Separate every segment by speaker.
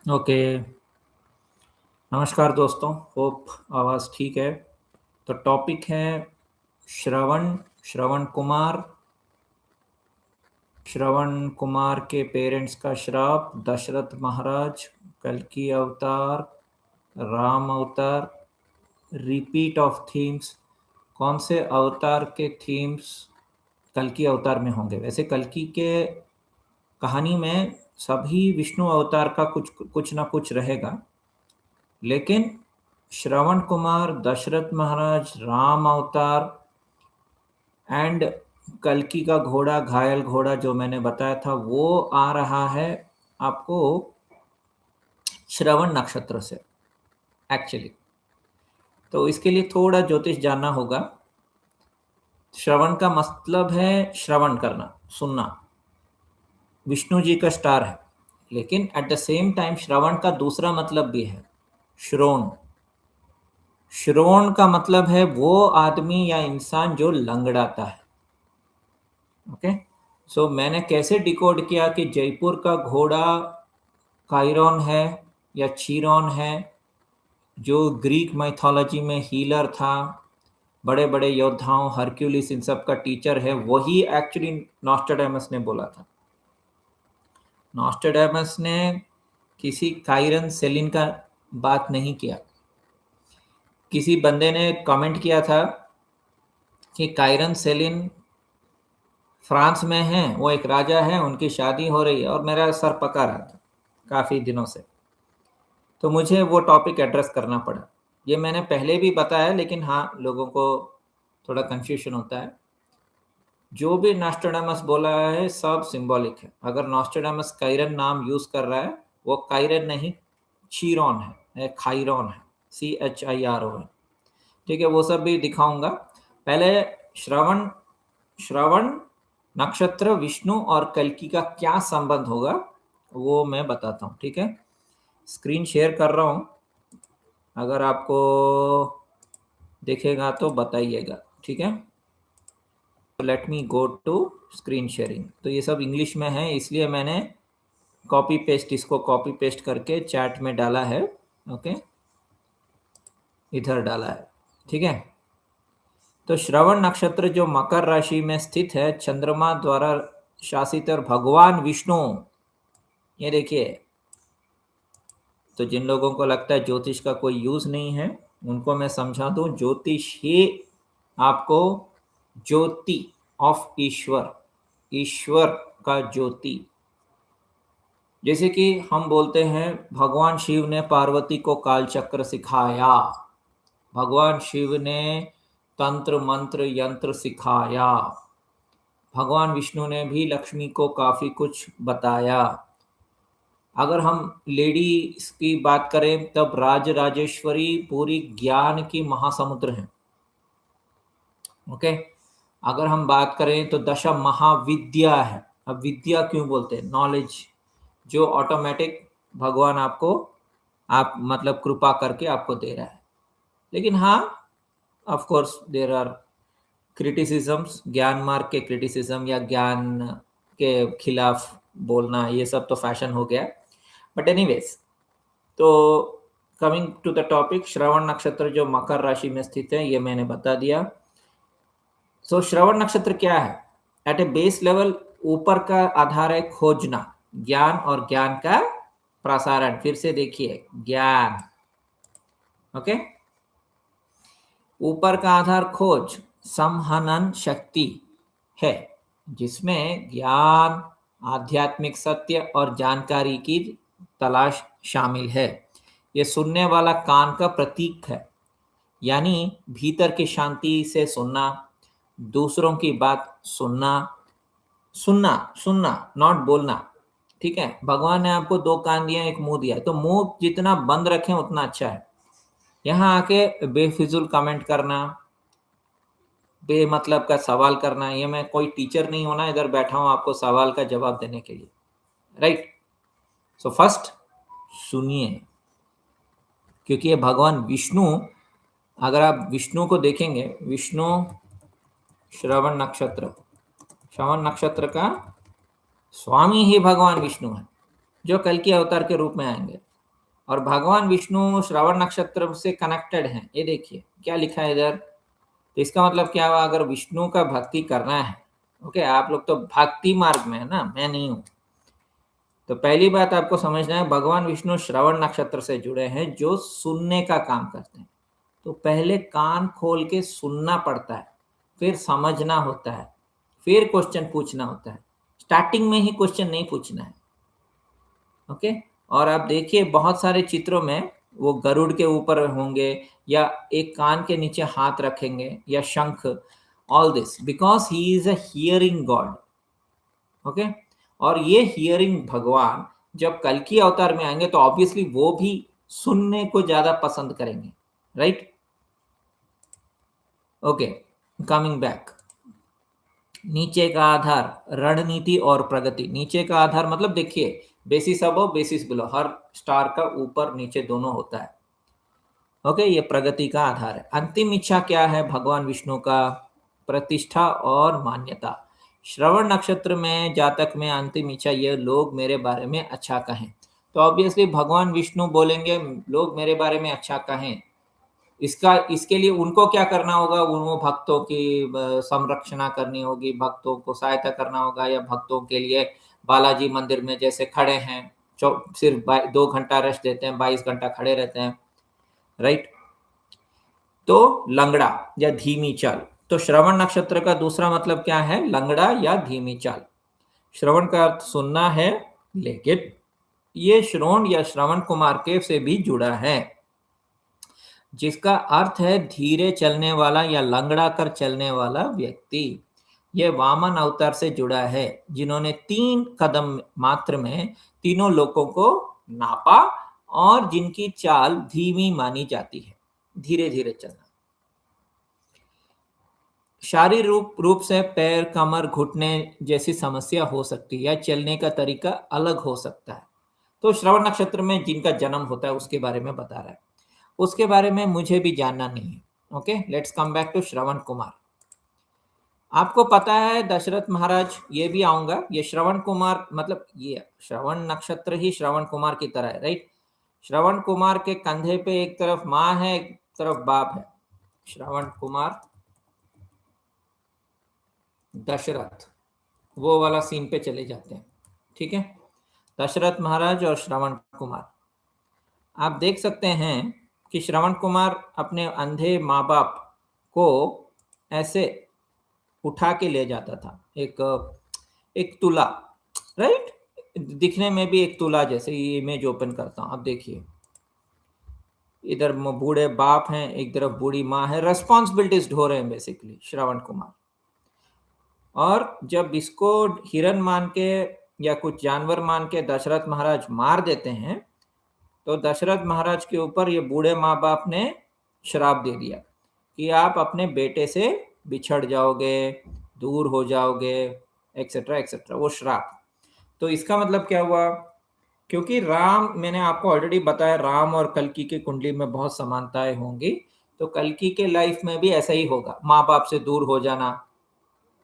Speaker 1: Okay. नमस्कार दोस्तों, hope आवाज़ ठीक है। तो टॉपिक है श्रवण श्रवण कुमार। श्रवण कुमार के पेरेंट्स का श्राप, दशरथ महाराज, कल्कि अवतार, राम अवतार, रिपीट ऑफ थीम्स। कौन से अवतार के थीम्स कल्कि अवतार में होंगे? वैसे कल्कि के कहानी में सभी विष्णु अवतार का कुछ कुछ ना कुछ रहेगा, लेकिन श्रवण कुमार, दशरथ महाराज, राम अवतार एंड कल्कि का घोड़ा, घायल घोड़ा जो मैंने बताया था, वो आ रहा है आपको श्रवण नक्षत्र से एक्चुअली। तो इसके लिए थोड़ा ज्योतिष जानना होगा। श्रवण का मतलब है श्रवण करना, सुनना। विष्णु जी का स्टार है, लेकिन एट द सेम टाइम श्रवण का दूसरा मतलब भी है, श्रोण। श्रोण का मतलब है वो आदमी या इंसान जो लंगड़ाता है। ओके, सो मैंने कैसे डिकोड किया कि जयपुर का घोड़ा कायरॉन है या चीरॉन है, जो ग्रीक माइथोलॉजी में हीलर था, बड़े बड़े योद्धाओं हरक्यूलिस इन सब का टीचर है, वही एक्चुअली नॉस्ट्राडामस ने बोला था। नॉस्ट्राडामस ने किसी कायरन सेलिन का बात नहीं किया। किसी बंदे ने कमेंट किया था कि कायरन सेलिन फ्रांस में है, वो एक राजा है, उनकी शादी हो रही है, और मेरा सर पका रहा था काफ़ी दिनों से। तो मुझे वो टॉपिक एड्रेस करना पड़ा। ये मैंने पहले भी बताया, लेकिन हाँ, लोगों को थोड़ा कंफ्यूजन होता है। जो भी नॉस्ट्राडामस बोला है सब सिंबॉलिक है। अगर नॉस्ट्राडामस कायरन नाम यूज़ कर रहा है, वो कायरन नहीं, चीरॉन है, खाइरॉन है, CHIRON। ठीक है, वो सब भी दिखाऊंगा। पहले श्रवण श्रवण नक्षत्र, विष्णु और कल्कि का क्या संबंध होगा वो मैं बताता हूँ। ठीक है, स्क्रीन शेयर कर रहा हूँ, अगर आपको दिखेगा तो बताइएगा। ठीक है, let me go to screen sharing. तो ये सब इंग्लिश में है, इसलिए मैंने इसको कॉपी पेस्ट करके चैट में डाला है। ओके, इधर डाला है। ठीक है, तो श्रवण नक्षत्र जो मकर राशि में स्थित है, चंद्रमा द्वारा शासित और भगवान विष्णु, ये देखिए। तो जिन लोगों को लगता है ज्योतिष का कोई यूज नहीं है, उनको मैं समझा दूं, ज्योतिष ही आपको ज्योति ऑफ ईश्वर, ईश्वर का ज्योति। जैसे कि हम बोलते हैं भगवान शिव ने पार्वती को कालचक्र सिखाया, भगवान शिव ने तंत्र मंत्र यंत्र सिखाया, भगवान विष्णु ने भी लक्ष्मी को काफी कुछ बताया। अगर हम लेडीज की बात करें, तब राज राजेश्वरी पूरी ज्ञान की महासमुद्र है। ओके, अगर हम बात करें तो दशा महाविद्या है। अब विद्या क्यों बोलते हैं? नॉलेज, जो ऑटोमेटिक भगवान आपको आप मतलब कृपा करके आपको दे रहा है। लेकिन हाँ, of course there are criticisms, ज्ञान मार्ग के क्रिटिसिज्म या ज्ञान के खिलाफ बोलना, ये सब तो फैशन हो गया। बट एनीवेज, तो कमिंग टू द टॉपिक, श्रवण नक्षत्र जो मकर राशि में स्थित है, ये मैंने बता दिया। सो श्रवण नक्षत्र क्या है? एट ए बेस लेवल, ऊपर का आधार है खोजना, ज्ञान और ज्ञान का प्रसारण। फिर से देखिए, ज्ञान। ओके, ऊपर का आधार खोज, संहनन शक्ति है, जिसमें ज्ञान, आध्यात्मिक सत्य और जानकारी की तलाश शामिल है। ये सुनने वाला कान का प्रतीक है, यानी भीतर की शांति से सुनना, दूसरों की बात सुनना, सुनना सुनना, नॉट बोलना। ठीक है, भगवान ने आपको दो कान दिया, एक मुंह दिया, तो मुंह जितना बंद रखें उतना अच्छा है। यहाँ आके बेफिजुल कमेंट करना, बेमतलब का सवाल करना, ये मैं कोई टीचर नहीं होना, इधर बैठा हूं आपको सवाल का जवाब देने के लिए, राइट? सो फर्स्ट सुनिए, क्योंकि ये भगवान विष्णु, अगर आप विष्णु को देखेंगे, विष्णु श्रवण नक्षत्र, श्रवण नक्षत्र का स्वामी ही भगवान विष्णु है, जो कल के अवतार के रूप में आएंगे। और भगवान विष्णु श्रवण नक्षत्र से कनेक्टेड हैं। ये देखिए क्या लिखा है इधर। तो इसका मतलब क्या हुआ, अगर विष्णु का भक्ति करना है, ओके, आप लोग तो भक्ति मार्ग में है ना, मैं नहीं हूं। तो पहली बात आपको समझना है, भगवान विष्णु श्रवण नक्षत्र से जुड़े हैं जो सुनने का काम करते हैं। तो पहले कान खोल के सुनना पड़ता है, फिर समझना होता है, फिर क्वेश्चन पूछना होता है। स्टार्टिंग में ही क्वेश्चन नहीं पूछना है, ओके। और आप देखिए बहुत सारे चित्रों में वो गरुड़ के ऊपर होंगे या एक कान के नीचे हाथ रखेंगे या शंख, all this because he is a hearing God, okay. और ये हियरिंग भगवान जब कल्कि अवतार में आएंगे तो ऑब्वियसली वो भी सुनने को ज्यादा पसंद करेंगे, राइट। Okay, coming back. नीचे का आधार रणनीति और प्रगति। नीचे का आधार मतलब देखिए बेसिस अबव बेसिस बिलो, हर स्टार का ऊपर नीचे दोनों होता है, ओके। ये प्रगति का आधार है। अंतिम इच्छा क्या है भगवान विष्णु का, प्रतिष्ठा और मान्यता। श्रवण नक्षत्र में जातक में अंतिम इच्छा ये लोग मेरे बारे में अच्छा कहें। तो ऑब्वियसली भगवान विष्णु बोलेंगे लोग मेरे बारे में अच्छा कहें, इसके लिए उनको क्या करना होगा, उनको भक्तों की संरक्षणा करनी होगी, भक्तों को सहायता करना होगा, या भक्तों के लिए बालाजी मंदिर में जैसे खड़े हैं, सिर्फ 2 घंटा रेस्ट देते हैं, 22 घंटा खड़े रहते हैं, राइट। तो लंगड़ा या धीमी चाल। तो श्रवण नक्षत्र का दूसरा मतलब क्या है, लंगड़ा या धीमी चाल। श्रवण का अर्थ सुनना है, लेकिन ये श्रोण या श्रवण कुमार के से भी जुड़ा है, जिसका अर्थ है धीरे चलने वाला या लंगड़ा कर चलने वाला व्यक्ति। यह वामन अवतार से जुड़ा है, जिन्होंने 3 कदम मात्र में तीनों लोकों को नापा और जिनकी चाल धीमी मानी जाती है, धीरे धीरे चलना। शारीरिक रूप से पैर, कमर, घुटने जैसी समस्या हो सकती है या चलने का तरीका अलग हो सकता है। तो श्रवण नक्षत्र में जिनका जन्म होता है उसके बारे में बता रहा है, उसके बारे में मुझे भी जानना नहीं है, okay. Let's come back to Shravan Kumar. आपको पता है दशरथ महाराज, ये भी आऊंगा, ये श्रवण कुमार मतलब ये श्रवण नक्षत्र ही श्रवण कुमार की तरह है, राइट। श्रवण कुमार के कंधे पे एक तरफ माँ है, एक तरफ बाप है। श्रवण कुमार, दशरथ, वो वाला सीन पे चले जाते हैं, ठीक है। दशरथ महाराज और श्रवण कुमार, आप देख सकते हैं कि श्रवण कुमार अपने अंधे माँ बाप को ऐसे उठा के ले जाता था, एक तुला, राइट। दिखने में भी एक तुला जैसे, ये इमेज ओपन करता हूं, आप देखिए इधर बूढ़े बाप हैं, एक तरफ बूढ़ी माँ है, रेस्पॉन्सिबिलिटीज ढो रहे हैं बेसिकली श्रवण कुमार। और जब इसको हिरन मान के या कुछ जानवर मान के दशरथ महाराज मार देते हैं, तो दशरथ महाराज के ऊपर ये बूढ़े माँ बाप ने श्राप दे दिया कि आप अपने बेटे से बिछड़ जाओगे, दूर हो जाओगे, एक्सेट्रा एक्सेट्रा, वो श्राप। तो इसका मतलब क्या हुआ, क्योंकि राम, मैंने आपको ऑलरेडी बताया राम और कल्कि की कुंडली में बहुत समानताएं होंगी, तो कल्कि के लाइफ में भी ऐसा ही होगा, माँ बाप से दूर हो जाना,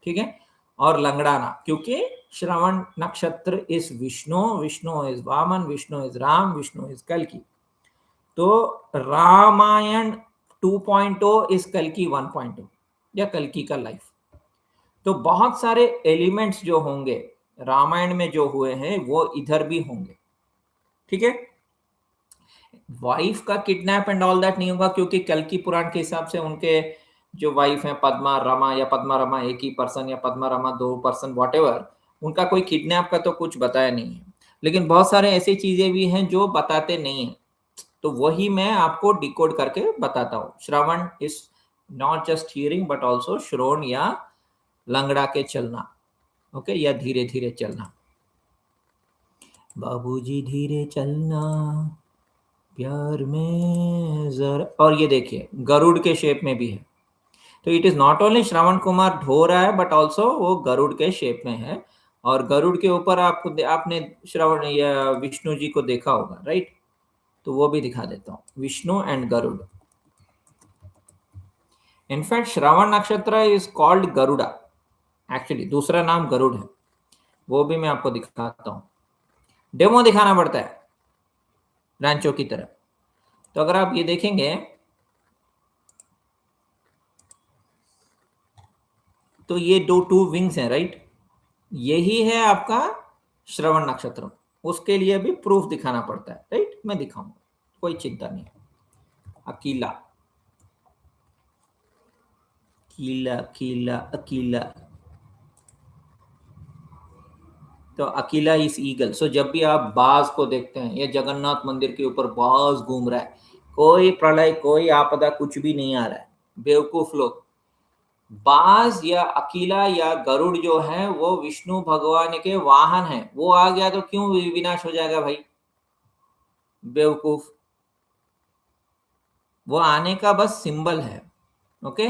Speaker 1: ठीक है, और लंगड़ाना। क्योंकि Shravan nakshatra is Vishnu, Vishnu is Vaman, Vishnu is Ram, Vishnu is कल्कि। तो रामायण 2.0 इज कल्कि 1.0 या कल्कि का लाइफ। तो बहुत सारे एलिमेंट्स जो होंगे रामायण में जो हुए हैं वो इधर भी होंगे, ठीक है। वाइफ का किडनैप एंड ऑल दैट नहीं होगा, क्योंकि कल्कि पुराण के हिसाब से उनके जो वाइफ है पद्मा रमा, या पद्मा रमा एक ही पर्सन या पद्मा रमा 2 पर्सन, वॉटेवर, उनका कोई किडनैप का तो कुछ बताया नहीं है। लेकिन बहुत सारे ऐसी चीजें भी हैं जो बताते नहीं है, तो वही मैं आपको डिकोड करके बताता हूँ। Shravan is not just hearing but also श्रोण या लंगड़ा के चलना, ओके, या धीरे धीरे चलना। बाबूजी धीरे चलना प्यार में जरा, और ये देखिए गरुड़ के शेप में भी है। तो it is not only Shravan Kumar ढो रहा है बट ऑल्सो वो गरुड़ के शेप में है। और गरुड़ के ऊपर आपने श्रवण या विष्णु जी को देखा होगा, राइट। तो वो भी दिखा देता हूँ, Vishnu and Garuda. In fact Shravan nakshatra is called Garuda, actually दूसरा नाम गरुड़ है, वो भी मैं आपको दिखाता हूँ, डेमो दिखाना पड़ता है। रांचो की तरह। तो अगर आप ये देखेंगे तो ये टू विंग्स हैं, राइट। यही है आपका श्रवण नक्षत्र। उसके लिए भी प्रूफ दिखाना पड़ता है, राइट। मैं दिखाऊंगा, कोई चिंता नहीं। अकीला, कीला कीला अकीला, तो अकीला इस ईगल। सो जब भी आप बाज को देखते हैं, ये जगन्नाथ मंदिर के ऊपर बाज घूम रहा है, कोई प्रलय कोई आपदा कुछ भी नहीं आ रहा है, बेवकूफ लोग। बाज या अकीला या गरुड़ जो है वो विष्णु भगवान के वाहन है। वो आ गया तो क्यों विनाश हो जाएगा भाई, बेवकूफ। वो आने का बस सिंबल है, ओके।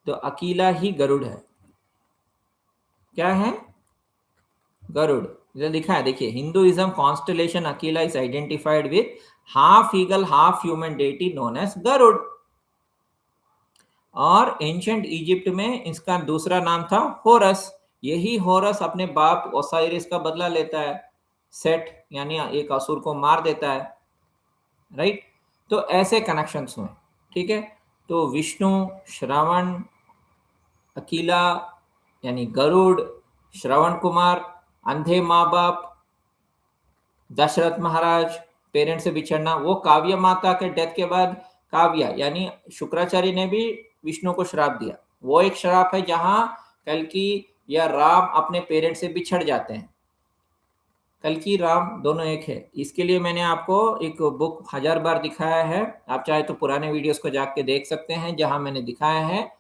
Speaker 1: तो अकीला ही गरुड़ है। क्या है? गरुड़। जो लिखा है देखिए, Hinduism constellation Aquila is identified with half eagle half human deity known as Garuda. और एंशंट इजिप्ट में इसका दूसरा नाम था होरस। यही होरस अपने बाप ओसाइरिस का बदला लेता है, सेट यानी एक असुर को मार देता है, राइट। तो ऐसे कनेक्शंस हुए, ठीक है। तो विष्णु, श्रवण, अकीला यानी गरुड़, श्रवण कुमार, अंधे माँ बाप, दशरथ महाराज, पेरेंट्स से बिछड़ना। वो काव्य माता के डेथ के बाद काव्य यानी शुक्राचार्य ने भी विष्णु को श्राप दिया। वो एक श्राप है जहां कल्कि या राम अपने पेरेंट्स से बिछड़ जाते हैं। कल्कि राम दोनों एक है। इसके लिए मैंने आपको एक बुक 1000 बार दिखाया है। आप चाहे तो पुराने वीडियोस को जाके देख सकते हैं जहां मैंने दिखाया है।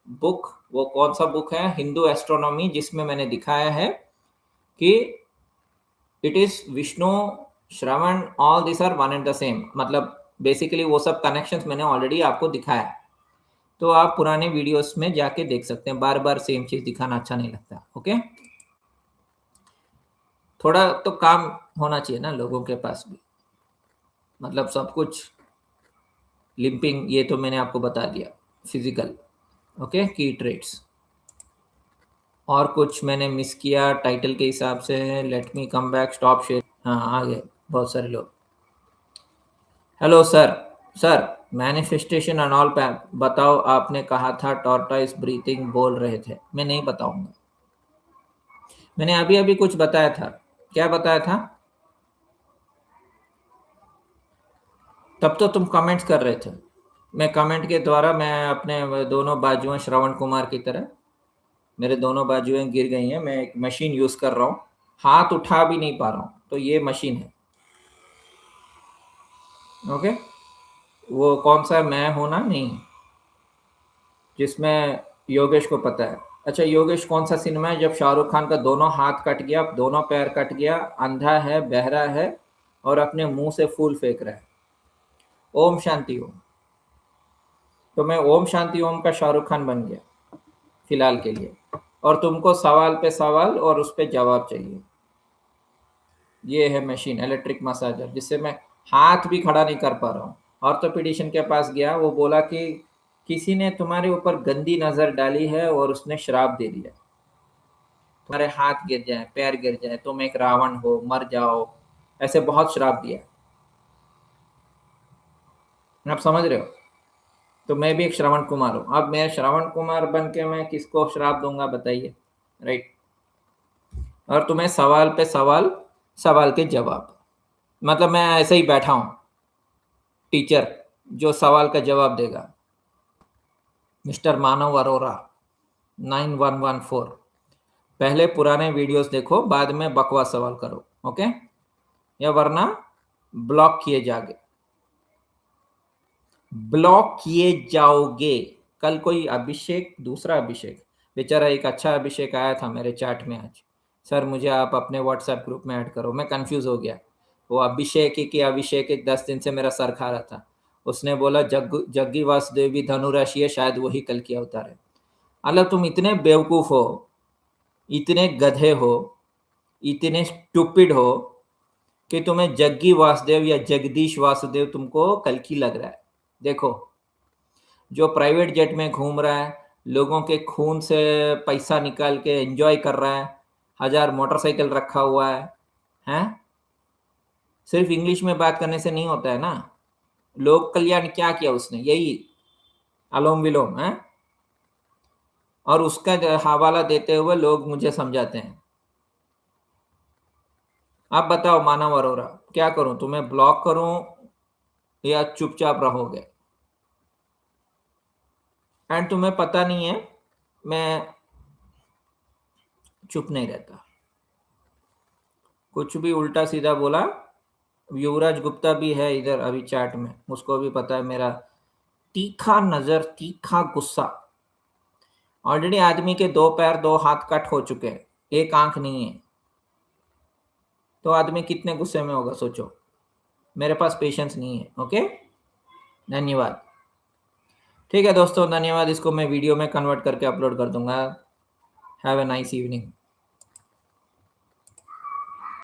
Speaker 1: बुक वो कौन सा बुक है? हिंदू एस्ट्रोनॉमी, जिसमें मैंने दिखाया है कि it is Vishnu, Shravan, all this are one and the same. मतलब बेसिकली वो सब कनेक्शंस मैंने ऑलरेडी आपको दिखाया। तो आप पुराने वीडियोस में जाके देख सकते हैं। बार बार सेम चीज दिखाना अच्छा नहीं लगता, ओके। थोड़ा तो काम होना चाहिए ना लोगों के पास भी। मतलब सब कुछ लिंपिंग ये तो मैंने आपको बता दिया, फिजिकल, ओके, की ट्रेड्स। और कुछ मैंने मिस किया टाइटल के हिसाब से? Let me come back, stop share. हाँ आ गए बहुत सारे लोग। Hello sir. Sir manifestation and all बताओ। आपने कहा था टॉर्टॉइस ब्रीथिंग बोल रहे थे। मैं नहीं बताऊंगा। मैंने अभी अभी कुछ बताया था। क्या बताया था? तब तो तुम कमेंट्स कर रहे थे। मैं कमेंट के द्वारा मैं अपने दोनों बाजुएं श्रवण कुमार की तरह, मेरे दोनों बाजुएं गिर गई हैं। मैं एक मशीन यूज कर रहा हूँ, हाथ उठा भी नहीं पा रहा हूँ। तो ये मशीन है, ओके। वो कौन सा मैं हूं ना, नहीं, जिसमें योगेश को पता है। अच्छा योगेश, कौन सा सिनेमा है जब शाहरुख खान का दोनों हाथ कट गया, दोनों पैर कट गया, अंधा है, बहरा है और अपने मुंह से फूल फेंक रहा है? ओम शांति ओम। तो मैं ओम शांति ओम का शाहरुख खान बन गया फिलहाल के लिए। और तुमको सवाल पे सवाल और उस पे जवाब चाहिए। ये है मशीन, इलेक्ट्रिक मसाजर, जिससे मैं हाथ भी खड़ा नहीं कर पा रहा हूँ। ऑर्थोपेडिशियन के पास गया, वो बोला कि किसी ने तुम्हारे ऊपर गंदी नजर डाली है और उसने श्राप दे दिया, तुम्हारे हाथ गिर जाए, पैर गिर जाए, तुम एक रावण हो, मर जाओ, ऐसे बहुत श्राप दिया। आप समझ रहे हो? तो मैं भी एक श्रवण कुमार हूँ। अब मैं श्रवण कुमार बन के मैं किसको श्राप दूंगा बताइए, राइट। और तुम्हें सवाल पे सवाल, सवाल के जवाब। मतलब मैं ऐसे ही बैठा हूँ, टीचर जो सवाल का जवाब देगा। मिस्टर मानव अरोरा 9114। पहले पुराने वीडियोस देखो, बाद में बकवास सवाल करो, ओके। या वरना ब्लॉक किए जाओगे, ब्लॉक किए जाओगे। कल कोई अभिषेक, दूसरा अभिषेक, बेचारा एक अच्छा अभिषेक आया था मेरे चैट में आज। सर मुझे आप अपने व्हाट्सएप ग्रुप में ऐड करो। मैं कंफ्यूज हो गया। वो अभिषेक ही कि अभिषेक, एक 10 दिन से मेरा सर खा रहा था। उसने बोला जग्गी वासुदेवी धनु राशि है, शायद वही कल की अवतार है। मतलब तुम इतने बेवकूफ हो, इतने गधे हो, इतने स्टूपिड हो कि तुम्हें जग्गी वासुदेव या जगदीश वासुदेव तुमको कल की लग रहा है। देखो, जो प्राइवेट जेट में घूम रहा है, लोगों के खून से पैसा निकाल के एंजॉय कर रहा है, 1000 मोटरसाइकिल रखा हुआ है, हैं? सिर्फ इंग्लिश में बात करने से नहीं होता है ना। लोक कल्याण क्या किया उसने, यही अलोम विलोम है। और उसका हवाला देते हुए लोग मुझे समझाते हैं। आप बताओ मानव अरोरा, क्या करूं, तुम्हें ब्लॉक करूं या चुपचाप रहोगे? एंड तुम्हें पता नहीं है मैं चुप नहीं रहता, कुछ भी उल्टा सीधा बोला। युवराज गुप्ता भी है इधर अभी चैट में, उसको भी पता है मेरा तीखा नजर, तीखा गुस्सा। ऑलरेडी आदमी के 2 पैर 2 हाथ कट हो चुके हैं, एक आंख नहीं है, तो आदमी कितने गुस्से में होगा सोचो। मेरे पास पेशेंस नहीं है। ओके, धन्यवाद। ठीक है दोस्तों, धन्यवाद। इसको मैं वीडियो में कन्वर्ट करके अपलोड कर दूंगा। Have a nice evening.